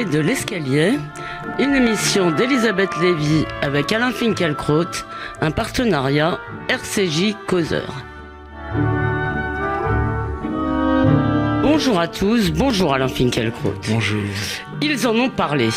Clés de l'escalier, une émission d'Elisabeth Lévy avec Alain Finkielkraut, un partenariat RCJ Causeur. Bonjour à tous, bonjour Alain Finkielkraut. Bonjour. Ils en ont parlé.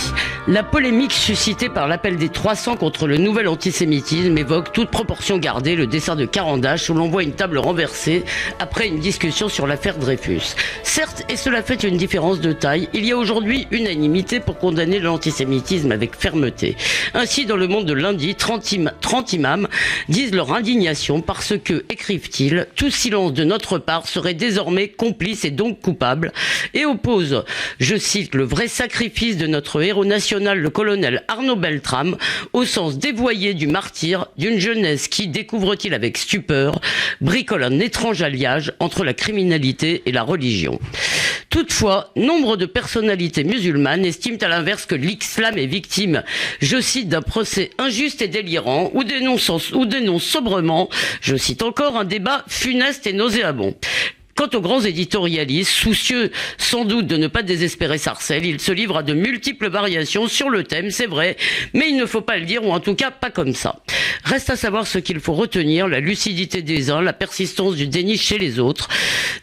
La polémique suscitée par l'appel des 300 contre le nouvel antisémitisme évoque, toute proportion gardée, le dessin de Carandache où l'on voit une table renversée après une discussion sur l'affaire Dreyfus. Certes, et cela fait une différence de taille, il y a aujourd'hui unanimité pour condamner l'antisémitisme avec fermeté. Ainsi, dans Le Monde de lundi, 30 imams disent leur indignation parce que, écrivent-ils, tout silence de notre part serait désormais complice et donc coupable, et opposent, je cite, le vrai sacrifice de notre héros national, le colonel Arnaud Beltrame, au sens dévoyé du martyr d'une jeunesse qui, découvre-t-il avec stupeur, bricole un étrange alliage entre la criminalité et la religion. Toutefois, nombre de personnalités musulmanes estiment à l'inverse que l'islam est victime, je cite, d'un procès injuste et délirant, ou dénoncent sobrement, je cite encore, un débat funeste et nauséabond. Quant aux grands éditorialistes, soucieux sans doute de ne pas désespérer Sarcelles, ils se livrent à de multiples variations sur le thème, c'est vrai, mais il ne faut pas le dire, ou en tout cas pas comme ça. Reste à savoir ce qu'il faut retenir, la lucidité des uns, la persistance du déni chez les autres.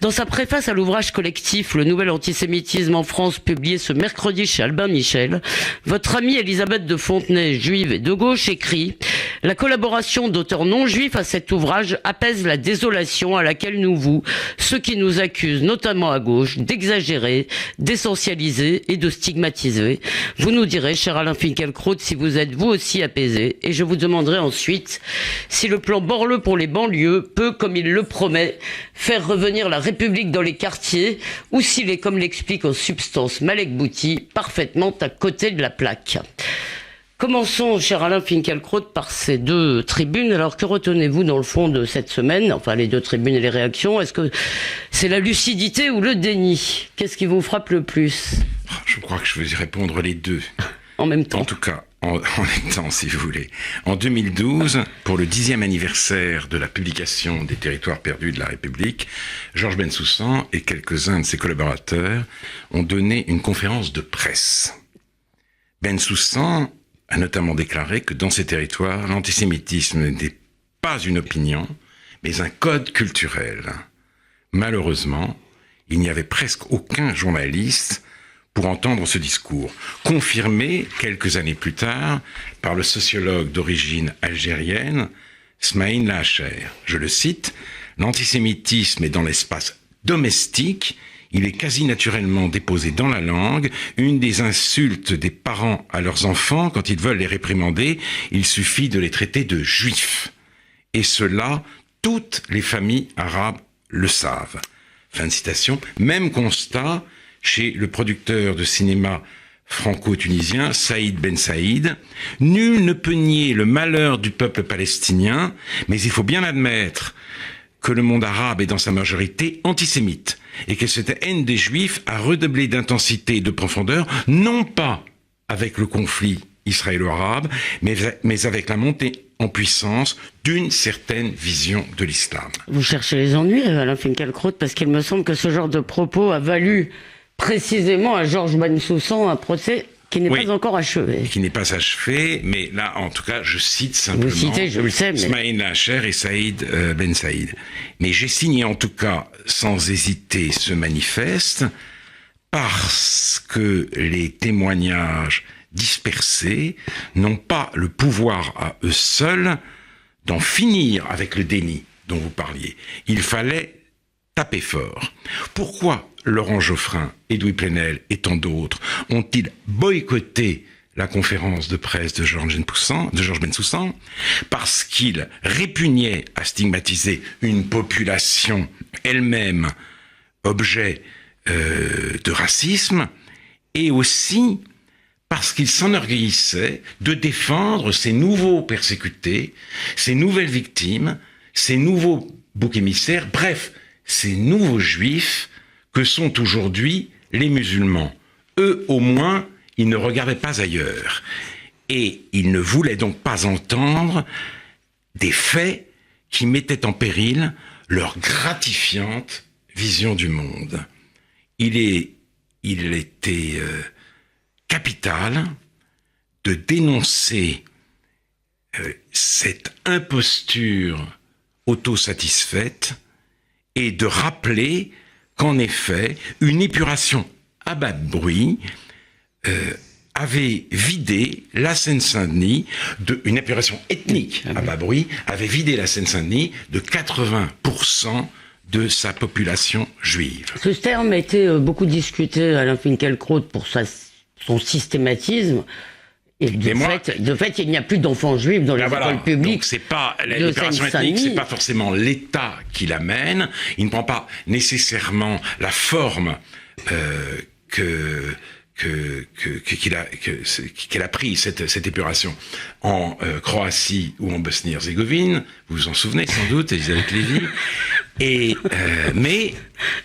Dans sa préface à l'ouvrage collectif Le nouvel antisémitisme en France, publié ce mercredi chez Albin Michel, votre amie Elisabeth de Fontenay, juive et de gauche, écrit « La collaboration d'auteurs non juifs à cet ouvrage apaise la désolation à laquelle nous vouons, ceux qui nous accusent, notamment à gauche, d'exagérer, d'essentialiser et de stigmatiser. Vous nous direz, cher Alain Finkielkraut, si vous êtes vous aussi apaisé, et je vous demanderai ensuite si le plan Borloo pour les banlieues peut, comme il le promet, faire revenir la République dans les quartiers, ou s'il est, comme l'explique en substance Malek Bouti, parfaitement à côté de la plaque. Commençons, cher Alain Finkielkraut, par ces deux tribunes. Alors, que retenez-vous dans le fond de cette semaine? Enfin, les deux tribunes et les réactions. Est-ce que c'est la lucidité ou le déni? Qu'est-ce qui vous frappe le plus? Je crois que je vais y répondre les deux. En même temps. En tout cas, en même temps, si vous voulez. En 2012, pour le 10e anniversaire de la publication des Territoires perdus de la République, Georges Bensoussan et quelques-uns de ses collaborateurs ont donné une conférence de presse. Bensoussan a notamment déclaré que dans ces territoires, l'antisémitisme n'est pas une opinion, mais un code culturel. Malheureusement, il n'y avait presque aucun journaliste pour entendre ce discours, confirmé quelques années plus tard par le sociologue d'origine algérienne, Smaïn Lahacher. Je le cite, « L'antisémitisme est dans l'espace domestique. Il est quasi naturellement déposé dans la langue. Une des insultes des parents à leurs enfants, quand ils veulent les réprimander, il suffit de les traiter de juifs. Et cela, toutes les familles arabes le savent. » Fin de citation. Même constat chez le producteur de cinéma franco-tunisien Saïd Ben Saïd. Nul ne peut nier le malheur du peuple palestinien, mais il faut bien admettre que le monde arabe est dans sa majorité antisémite et que cette haine des Juifs a redoublé d'intensité et de profondeur, non pas avec le conflit israélo-arabe, mais avec la montée en puissance d'une certaine vision de l'islam. Vous cherchez les ennuis, Alain Finkielkraut, parce qu'il me semble que ce genre de propos a valu précisément à Georges Bensoussan un procès qui n'est pas encore achevé. Qui n'est pas achevé, mais là, en tout cas, je cite simplement vous citez, je le sais, mais... Smaïn Lahacher et Saïd Ben Saïd. Mais j'ai signé en tout cas, sans hésiter, ce manifeste, parce que les témoignages dispersés n'ont pas le pouvoir à eux seuls d'en finir avec le déni dont vous parliez. Il fallait taper fort. Pourquoi Laurent Geoffrin, Edoui Plenel et tant d'autres ont-ils boycotté la conférence de presse de Georges Bensoussan? Parce qu'ils répugnaient à stigmatiser une population elle-même objet de racisme, et aussi parce qu'ils s'enorgueillissaient de défendre ces nouveaux persécutés, ces nouvelles victimes, ces nouveaux boucs émissaires, bref, ces nouveaux juifs que sont aujourd'hui les musulmans. Eux, au moins, ils ne regardaient pas ailleurs. Et ils ne voulaient donc pas entendre des faits qui mettaient en péril leur gratifiante vision du monde. Il était capital de dénoncer cette imposture autosatisfaite et de rappeler qu'en effet, une épuration à bas de bruit avait vidé la Seine-Saint-Denis, une épuration ethnique à bas bruit, avait vidé la Seine-Saint-Denis de 80% de sa population juive. Ce terme a été beaucoup discuté, Alain Finkielkraut, pour son systématisme. Et de fait, il n'y a plus d'enfants juifs dans les écoles publiques. Donc c'est pas l'épuration ethnique, c'est pas forcément l'État qui l'amène. Il ne prend pas nécessairement la forme qu'elle a pris cette épuration en Croatie ou en Bosnie-Herzégovine. Vous vous en souvenez sans doute, Elisabeth Lévy. Mais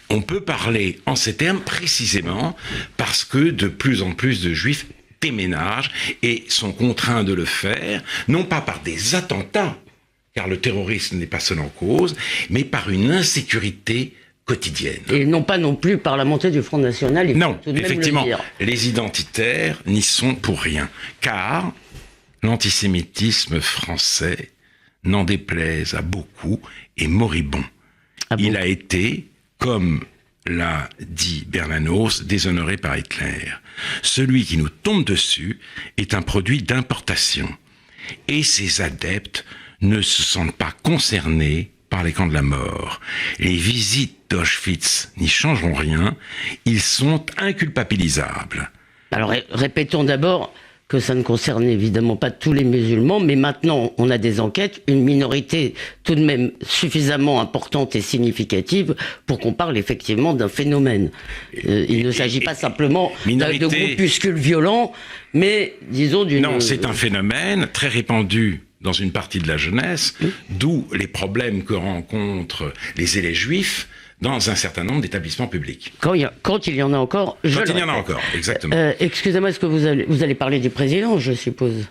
on peut parler en ces termes précisément parce que de plus en plus de Juifs déménagent et sont contraints de le faire, non pas par des attentats, car le terrorisme n'est pas seul en cause, mais par une insécurité quotidienne. Et non pas non plus par la montée du Front National, il faut tout de même effectivement, le dire. Les identitaires n'y sont pour rien, car l'antisémitisme français, n'en déplaise à beaucoup, est moribond. Il a été, comme l'a dit Bernanos, déshonoré par Hitler. Celui qui nous tombe dessus est un produit d'importation. Et ses adeptes ne se sentent pas concernés par les camps de la mort. Les visites d'Auschwitz n'y changeront rien. Ils sont inculpabilisables. Alors répétons d'abord que ça ne concerne évidemment pas tous les musulmans, mais maintenant on a des enquêtes, une minorité tout de même suffisamment importante et significative pour qu'on parle effectivement d'un phénomène. Il ne s'agit pas simplement de groupuscules violents, mais disons d'une... Non, c'est un phénomène très répandu dans une partie de la jeunesse, d'où les problèmes que rencontrent les élèves juifs dans un certain nombre d'établissements publics. Quand il y en a encore, quand il y en a encore, exactement. Excusez-moi, est-ce que vous allez parler du président, je suppose?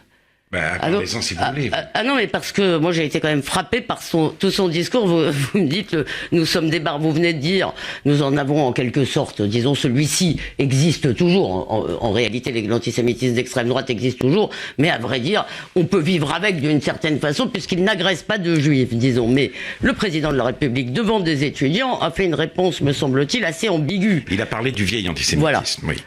Parlez-en si vous voulez. Non, mais parce que moi j'ai été quand même frappé par tout son discours. Vous me dites, nous sommes des barbares. Vous venez de dire, nous en avons en quelque sorte, disons, celui-ci existe toujours. En réalité, l'antisémitisme d'extrême droite existe toujours. Mais à vrai dire, on peut vivre avec d'une certaine façon puisqu'il n'agresse pas de juifs, disons. Mais le président de la République, devant des étudiants, a fait une réponse, me semble-t-il, assez ambiguë. Il a parlé du vieil antisémitisme. Voilà. Oui.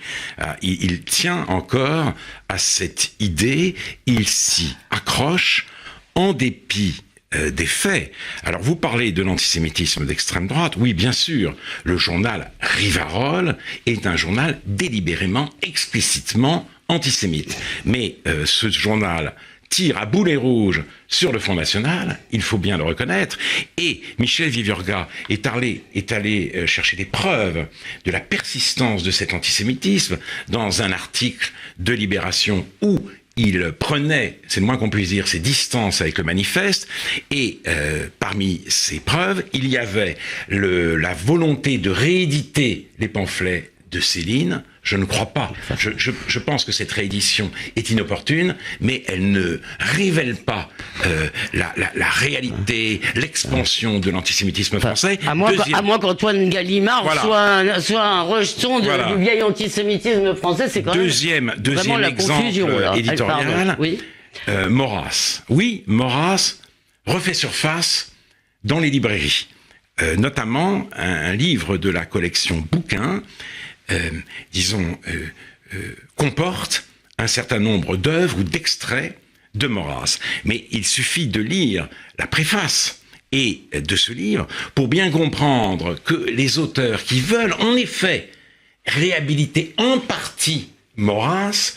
Il tient encore à cette idée. Il s'y accroche en dépit des faits. Alors vous parlez de l'antisémitisme d'extrême droite, oui bien sûr, le journal Rivarol est un journal délibérément, explicitement antisémite. Mais ce journal tire à boulet rouge sur le Front National, il faut bien le reconnaître, et Michel Viviorga est allé chercher des preuves de la persistance de cet antisémitisme dans un article de Libération où il prenait, c'est le moins qu'on puisse dire, ses distances avec le manifeste, et parmi ces preuves, il y avait la volonté de rééditer les pamphlets de Céline. Je ne crois pas. Je pense que cette réédition est inopportune, mais elle ne révèle pas la réalité, l'expansion de l'antisémitisme français. À moins qu'Antoine Gallimard soit un rejeton du vieil antisémitisme français, c'est quand même deuxième la exemple éditorial. Oui. Maurras. Oui, Maurras refait surface dans les librairies. Notamment un livre de la collection Bouquins, comporte un certain nombre d'œuvres ou d'extraits de Maurras. Mais il suffit de lire la préface et de ce livre pour bien comprendre que les auteurs qui veulent en effet réhabiliter en partie Maurras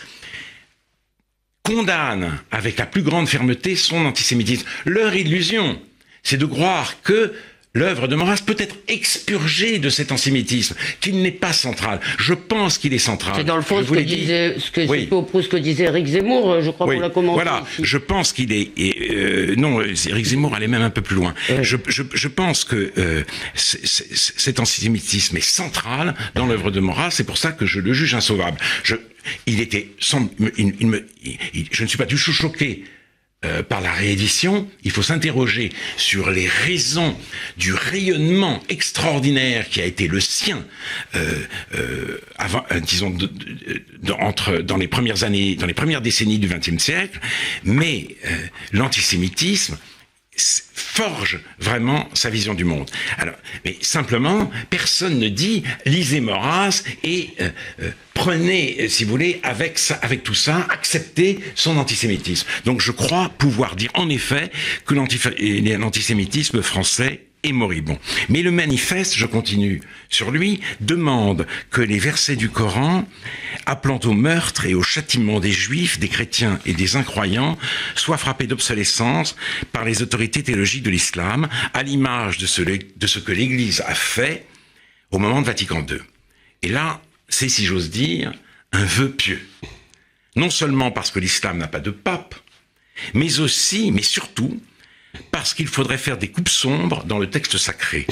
condamnent avec la plus grande fermeté son antisémitisme. Leur illusion, c'est de croire que l'œuvre de Maurras peut être expurgée de cet antisémitisme, qu'il n'est pas central. Je pense qu'il est central. C'est dans le fond ce que disait Éric Zemmour, je crois qu'on l'a commenté. Voilà, ici. Je pense qu'il est... non, Éric Zemmour allait même un peu plus loin. Je pense que cet antisémitisme est central dans l'œuvre de Maurras, c'est pour ça que je le juge insauvable. Je ne suis pas du tout choqué par la réédition, il faut s'interroger sur les raisons du rayonnement extraordinaire qui a été le sien avant, disons, dans les premières années, dans les premières décennies du XXe siècle. Mais l'antisémitisme forge vraiment sa vision du monde. Alors, mais simplement, personne ne dit lisez Maurras et prenez, si vous voulez, avec tout ça, acceptez son antisémitisme. Donc, je crois pouvoir dire en effet que l'antisémitisme français est moribond. Mais le manifeste, je continue sur lui, demande que les versets du Coran appelant au meurtre et au châtiment des Juifs, des chrétiens et des incroyants soient frappés d'obsolescence par les autorités théologiques de l'islam, à l'image de ce que l'Église a fait au moment de Vatican II. Et là, c'est, si j'ose dire, un vœu pieux. Non seulement parce que l'islam n'a pas de pape, mais aussi, mais surtout, parce qu'il faudrait faire des coupes sombres dans le texte sacré.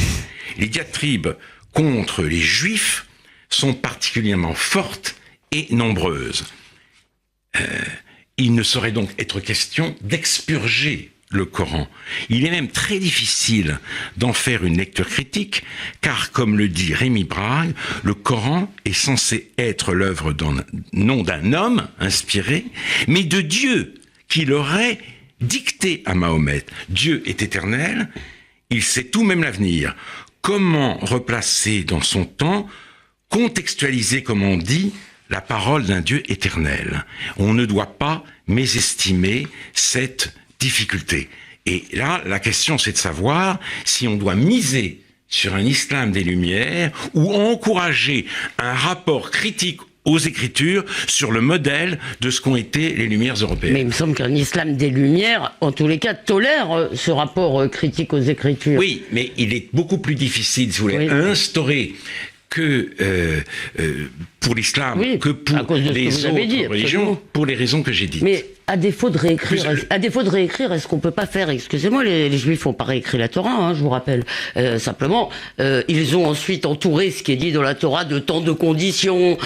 Les diatribes contre les Juifs sont particulièrement fortes et nombreuses. Il ne saurait donc être question d'expurger le Coran. Il est même très difficile d'en faire une lecture critique, car comme le dit Rémi Brague, le Coran est censé être l'œuvre non d'un homme inspiré, mais de Dieu qui l'aurait dicté à Mahomet. Dieu est éternel, il sait tout, même l'avenir. Comment replacer dans son temps, contextualiser, comme on dit, la parole d'un Dieu éternel? On ne doit pas mésestimer cette difficulté. Et là, la question, c'est de savoir si on doit miser sur un islam des Lumières ou encourager un rapport critique aux Écritures sur le modèle de ce qu'ont été les Lumières européennes. Mais il me semble qu'un islam des Lumières, en tous les cas, tolère ce rapport critique aux Écritures. Oui, mais il est beaucoup plus difficile, si vous voulez, à instaurer que pour l'islam, que pour les autres religions, pour les raisons que j'ai dites. Mais à défaut de réécrire, est-ce qu'on peut pas faire, excusez-moi, les Juifs n'ont pas réécrit la Torah, hein, je vous rappelle. Simplement, ils ont ensuite entouré ce qui est dit dans la Torah de tant de conditions,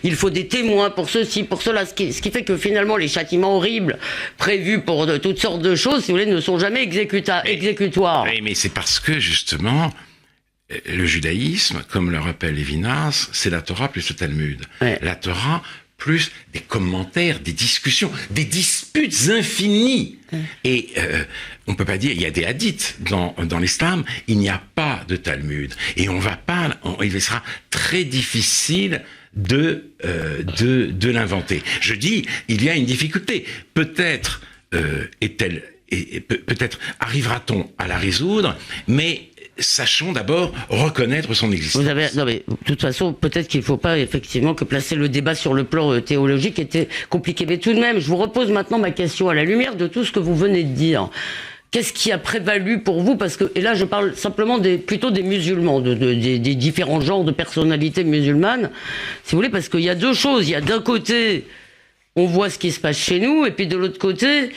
il faut des témoins pour ceci, pour cela, ce qui fait que finalement les châtiments horribles prévus pour toutes sortes de choses, si vous voulez, ne sont jamais exécutoires. Oui, mais c'est parce que justement, le judaïsme, comme le rappelle Lévinas, c'est la Torah plus le Talmud. Ouais. La Torah plus des commentaires, des discussions, des disputes infinies. Et on peut pas dire, il y a des hadiths dans l'islam, il n'y a pas de Talmud. Et il sera très difficile de l'inventer. Je dis, il y a une difficulté. Peut-être peut-être arrivera-t-on à la résoudre, mais sachons d'abord reconnaître son existence. Non mais de toute façon, peut-être qu'il ne faut pas effectivement que placer le débat sur le plan théologique était compliqué. Mais tout de même, je vous repose maintenant ma question à la lumière de tout ce que vous venez de dire. Qu'est-ce qui a prévalu pour vous? Parce que, et là je parle simplement plutôt des musulmans, des différents genres de personnalités musulmanes, si vous voulez, parce qu'il y a deux choses. Il y a d'un côté, on voit ce qui se passe chez nous, et puis de l'autre côté,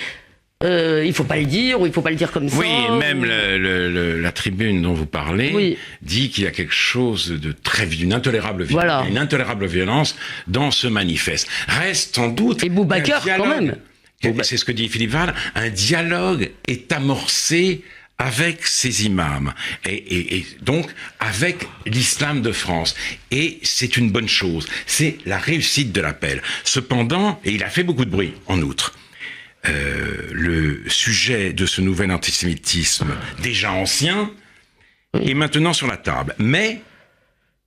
il faut pas le dire, ou il faut pas le dire comme ça. Oui, même la tribune dont vous parlez dit qu'il y a quelque chose d'une intolérable violence, une intolérable violence dans ce manifeste. Reste sans doute. Et Boubacar, quand même. C'est ce que dit Philippe Val. Un dialogue est amorcé avec ces imams et donc avec l'islam de France. Et c'est une bonne chose. C'est la réussite de l'appel. Cependant, et il a fait beaucoup de bruit en outre, le sujet de ce nouvel antisémitisme déjà ancien est maintenant sur la table. Mais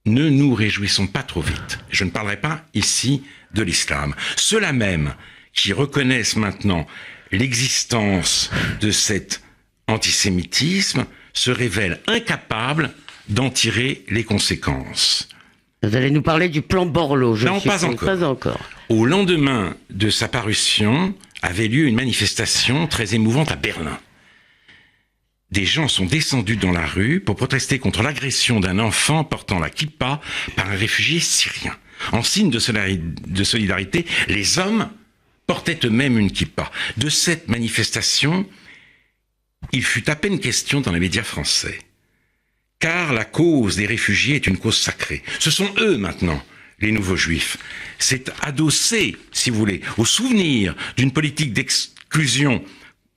ne nous réjouissons pas trop vite. Je ne parlerai pas ici de l'islam. Ceux-là même qui reconnaissent maintenant l'existence de cet antisémitisme se révèlent incapables d'en tirer les conséquences. Vous allez nous parler du plan Borloo, non, pas encore. Au lendemain de sa parution, avait lieu une manifestation très émouvante à Berlin. Des gens sont descendus dans la rue pour protester contre l'agression d'un enfant portant la kippa par un réfugié syrien. En signe de solidarité, les hommes portaient eux-mêmes une kippa. De cette manifestation, il fut à peine question dans les médias français. Car la cause des réfugiés est une cause sacrée. Ce sont eux maintenant, les nouveaux juifs. C'est adossé, si vous voulez, au souvenir d'une politique conclusion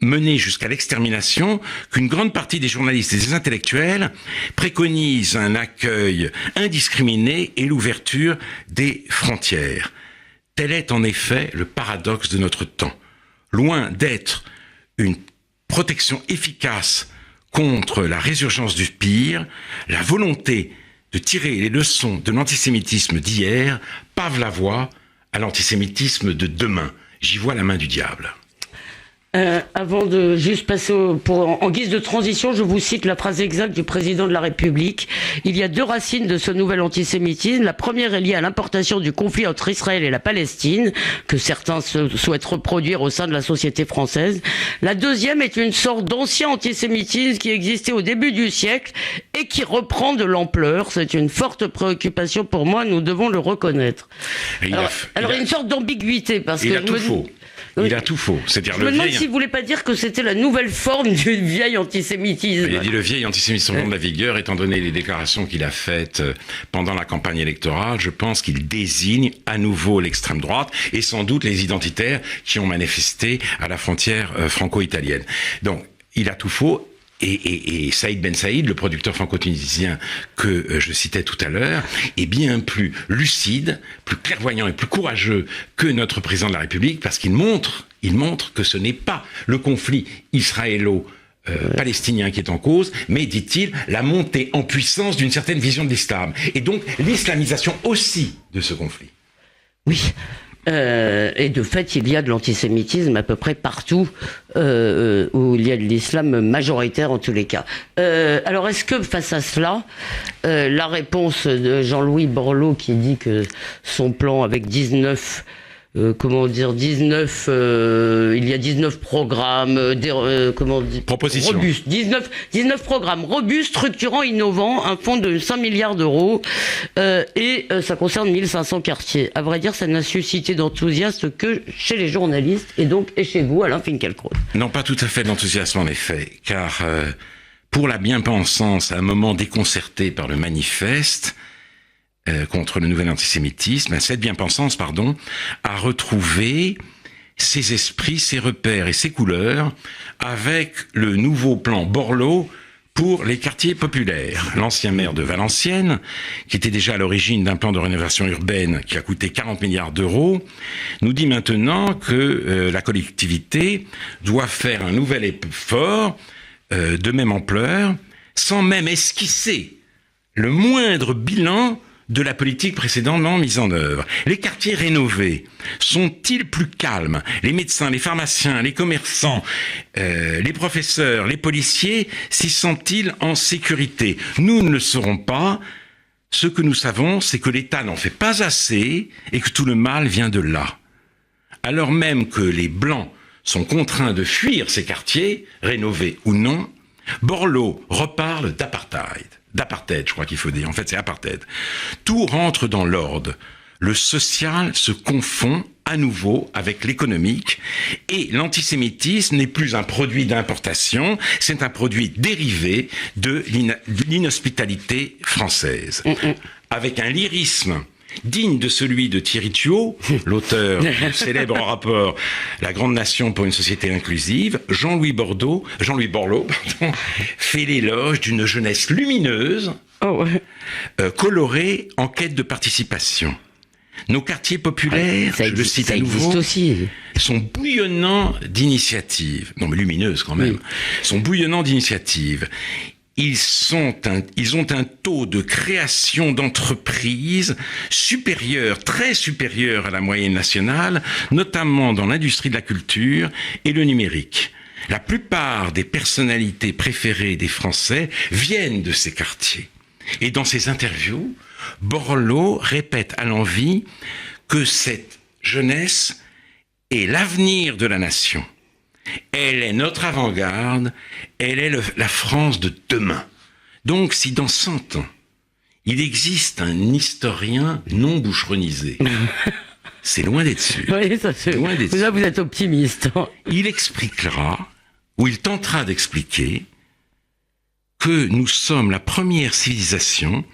menée jusqu'à l'extermination, qu'une grande partie des journalistes et des intellectuels préconisent un accueil indiscriminé et l'ouverture des frontières. Tel est en effet le paradoxe de notre temps. Loin d'être une protection efficace contre la résurgence du pire, la volonté de tirer les leçons de l'antisémitisme d'hier pave la voie à l'antisémitisme de demain. J'y vois la main du diable. Avant de juste passer en guise de transition, je vous cite la phrase exacte du président de la République. Il y a deux racines de ce nouvel antisémitisme. La première est liée à l'importation du conflit entre Israël et la Palestine, que certains souhaitent reproduire au sein de la société française. La deuxième est une sorte d'ancien antisémitisme qui existait au début du siècle et qui reprend de l'ampleur. C'est une forte préoccupation pour moi, nous devons le reconnaître. Alors, il y a une sorte d'ambiguïté parce que il a tout faux. Il a tout faux. C'est-à-dire je me demande s'il ne voulait pas dire que c'était la nouvelle forme du vieil antisémitisme. Il a dit le vieil antisémitisme prend de la vigueur, étant donné les déclarations qu'il a faites pendant la campagne électorale. Je pense qu'il désigne à nouveau l'extrême droite et sans doute les identitaires qui ont manifesté à la frontière franco-italienne. Donc, il a tout faux. Et Saïd Ben Saïd, le producteur franco-tunisien que je citais tout à l'heure, est bien plus lucide, plus clairvoyant et plus courageux que notre président de la République parce qu'il montre que ce n'est pas le conflit israélo-palestinien qui est en cause, mais, dit-il, la montée en puissance d'une certaine vision de l'islam. Et donc, l'islamisation aussi de ce conflit. Oui. Et de fait, il y a de l'antisémitisme à peu près partout où il y a de l'islam majoritaire en tous les cas. Alors, est-ce que face à cela, la réponse de Jean-Louis Borloo qui dit que son plan avec 19 il y a 19 programmes, propositions. Robustes, 19 programmes robustes, structurants, innovants, un fonds de 5 milliards d'euros, et ça concerne 1500 quartiers. À vrai dire, ça n'a suscité d'enthousiasme que chez les journalistes, et chez vous, Alain Finkielkraut. Non, pas tout à fait d'enthousiasme en effet, car pour la bien-pensance, à un moment déconcerté par le manifeste, contre le nouvel antisémitisme, cette bien-pensance, a retrouvé ses esprits, ses repères et ses couleurs avec le nouveau plan Borloo pour les quartiers populaires. L'ancien maire de Valenciennes, qui était déjà à l'origine d'un plan de rénovation urbaine qui a coûté 40 milliards d'euros, nous dit maintenant que la collectivité doit faire un nouvel effort de même ampleur, sans même esquisser le moindre bilan de la politique précédemment mise en œuvre. Les quartiers rénovés sont-ils plus calmes? Les médecins, les pharmaciens, les commerçants, les professeurs, les policiers s'y sentent-ils en sécurité? Nous ne le saurons pas. Ce que nous savons, c'est que l'État n'en fait pas assez et que tout le mal vient de là. Alors même que les Blancs sont contraints de fuir ces quartiers, rénovés ou non, Borloo reparle d'apartheid. D'apartheid, je crois qu'il faut dire. En fait, c'est apartheid. Tout rentre dans l'ordre. Le social se confond à nouveau avec l'économique et l'antisémitisme n'est plus un produit d'importation, c'est un produit dérivé de l'inhospitalité française. Avec un lyrisme digne de celui de Thierry Tuot, l'auteur du célèbre rapport La grande nation pour une société inclusive, Jean-Louis Borloo, fait l'éloge d'une jeunesse lumineuse, colorée, en quête de participation. Nos quartiers populaires, je le cite à nouveau, sont bouillonnants d'initiatives, non mais lumineuses quand même, sont bouillonnants d'initiatives. Ils ont un taux de création d'entreprises supérieur, très supérieur à la moyenne nationale, notamment dans l'industrie de la culture et le numérique. La plupart des personnalités préférées des Français viennent de ces quartiers. Et dans ses interviews, Borloo répète à l'envi que cette jeunesse est l'avenir de la nation. Elle est notre avant-garde, elle est la France de demain. Donc, si dans 100 ans, il existe un historien non boucheronisé, c'est loin d'être sûr. Oui, ça c'est loin d'être sûr. Là, vous êtes optimiste. Il expliquera, ou il tentera d'expliquer, que nous sommes la première civilisation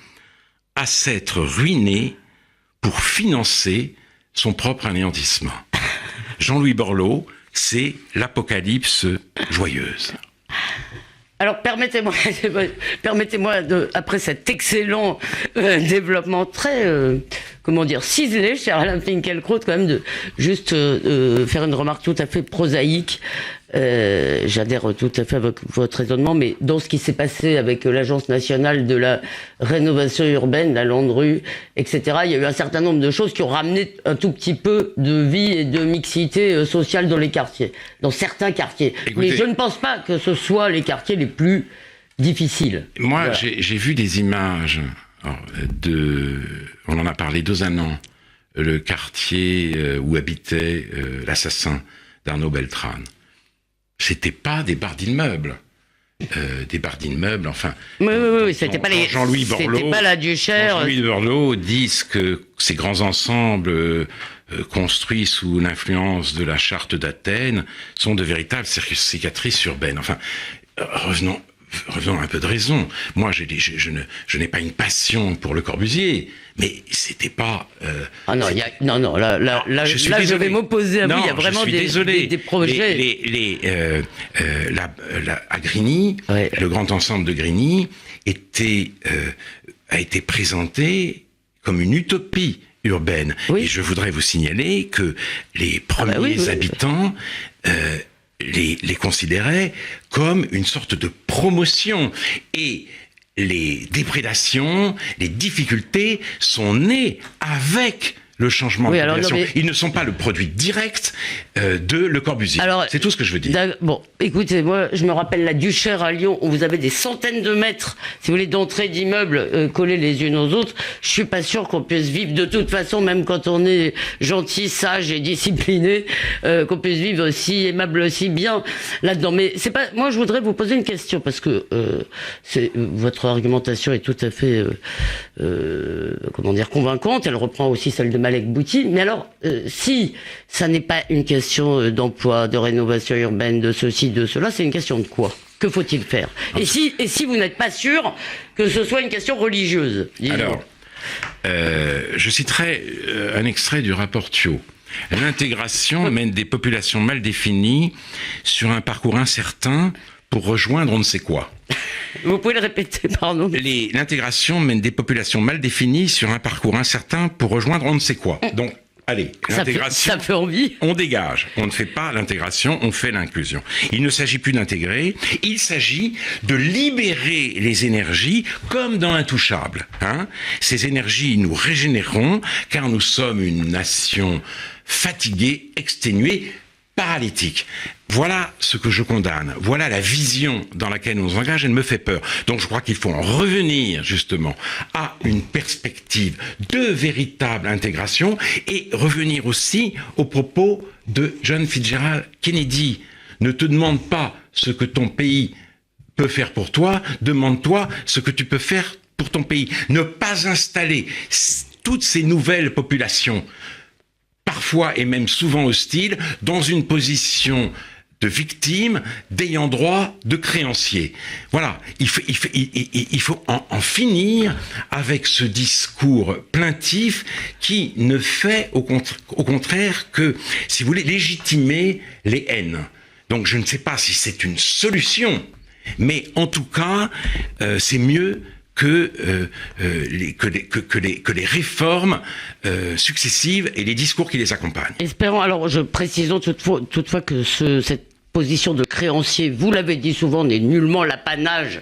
à s'être ruinée pour financer son propre anéantissement. Jean-Louis Borloo, c'est l'apocalypse joyeuse. Alors permettez-moi, après cet excellent développement très, ciselé, cher Alain Finkielkraut, quand même, de juste faire une remarque tout à fait prosaïque. J'adhère tout à fait avec votre raisonnement, mais dans ce qui s'est passé avec l'Agence nationale de la rénovation urbaine, la Landru, etc., il y a eu un certain nombre de choses qui ont ramené un tout petit peu de vie et de mixité sociale dans les quartiers, dans certains quartiers. Écoutez, mais je ne pense pas que ce soit les quartiers les plus difficiles. Moi, voilà. J'ai vu des images on en a parlé 2 ans, le quartier où habitait l'assassin d'Arnaud Beltrame. C'était pas des barres d'immeubles. Enfin. Oui, c'était pas les. Jean-Louis Borloo. C'était pas la Duchère. Jean-Louis Borloo disent que ces grands ensembles construits sous l'influence de la charte d'Athènes sont de véritables cicatrices urbaines. Enfin, revenons un peu de raison. Moi, je n'ai pas une passion pour Le Corbusier, mais c'était pas. Je vais m'opposer à vous. Il y a vraiment des projets. À Grigny, ouais. Le grand ensemble de Grigny a été présenté comme une utopie urbaine. Oui. Et je voudrais vous signaler que les premiers habitants les considéraient comme une sorte de promotion. Et les déprédations, les difficultés sont nées avec le changement de population. Ils ne sont pas le produit direct de Le Corbusier. C'est tout ce que je veux dire. Bon, écoutez, moi, je me rappelle la Duchère à Lyon, où vous avez des centaines de mètres, si vous voulez, d'entrées d'immeubles collés les unes aux autres. Je suis pas sûr qu'on puisse vivre de toute façon, même quand on est gentil, sage et discipliné, qu'on puisse vivre aussi aimable, aussi bien là-dedans. Mais c'est pas. Moi, je voudrais vous poser une question parce que votre argumentation est tout à fait, convaincante. Elle reprend aussi celle de Malek Bouti. Mais alors, si ça n'est pas une question d'emploi, de rénovation urbaine, de ceci, de cela, c'est une question de quoi? Que faut-il faire? Et si vous n'êtes pas sûr que ce soit une question religieuse? Alors, je citerai un extrait du rapport Thiot. L'intégration mène des populations mal définies sur un parcours incertain pour rejoindre on ne sait quoi. Vous pouvez le répéter, pardon. L'intégration mène des populations mal définies sur un parcours incertain pour rejoindre on ne sait quoi. Donc, allez, l'intégration, ça fait envie. On dégage. On ne fait pas l'intégration, on fait l'inclusion. Il ne s'agit plus d'intégrer, il s'agit de libérer les énergies comme dans Intouchable. Ces énergies, nous régénérons car nous sommes une nation fatiguée, exténuée, paralytique. Voilà ce que je condamne. Voilà la vision dans laquelle on nous engage. Elle me fait peur. Donc je crois qu'il faut en revenir justement à une perspective de véritable intégration et revenir aussi aux propos de John Fitzgerald Kennedy. Ne te demande pas ce que ton pays peut faire pour toi, demande-toi ce que tu peux faire pour ton pays. Ne pas installer toutes ces nouvelles populations, parfois et même souvent hostiles, dans une position de victime, d'ayant droit, de créancier. Voilà, il faut en finir avec ce discours plaintif qui ne fait au contraire que, si vous voulez, légitimer les haines. Donc je ne sais pas si c'est une solution, mais en tout cas, c'est mieux que les réformes successives et les discours qui les accompagnent. Espérons, alors précisons toutefois que cette position de créancier, vous l'avez dit souvent, n'est nullement l'apanage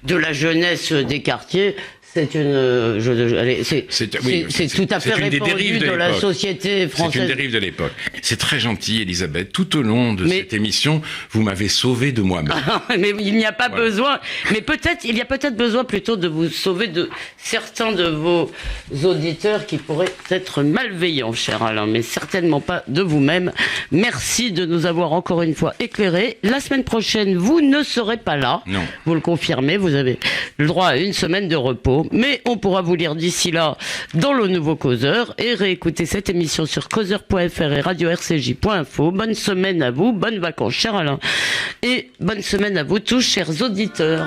de la jeunesse des quartiers. C'est tout à fait répandu dans la société française. C'est une dérive de l'époque. C'est très gentil, Elisabeth. Tout au long de cette émission, vous m'avez sauvé de moi-même. Mais il n'y a pas besoin. Mais il y a peut-être besoin plutôt de vous sauver de certains de vos auditeurs qui pourraient être malveillants, cher Alain, mais certainement pas de vous-même. Merci de nous avoir encore une fois éclairés. La semaine prochaine, vous ne serez pas là. Non. Vous le confirmez. Vous avez le droit à une semaine de repos. Mais on pourra vous lire d'ici là dans le nouveau Causeur et réécouter cette émission sur causeur.fr et radio-rcj.info. Bonne semaine à vous, bonnes vacances, cher Alain. Et bonne semaine à vous tous, chers auditeurs.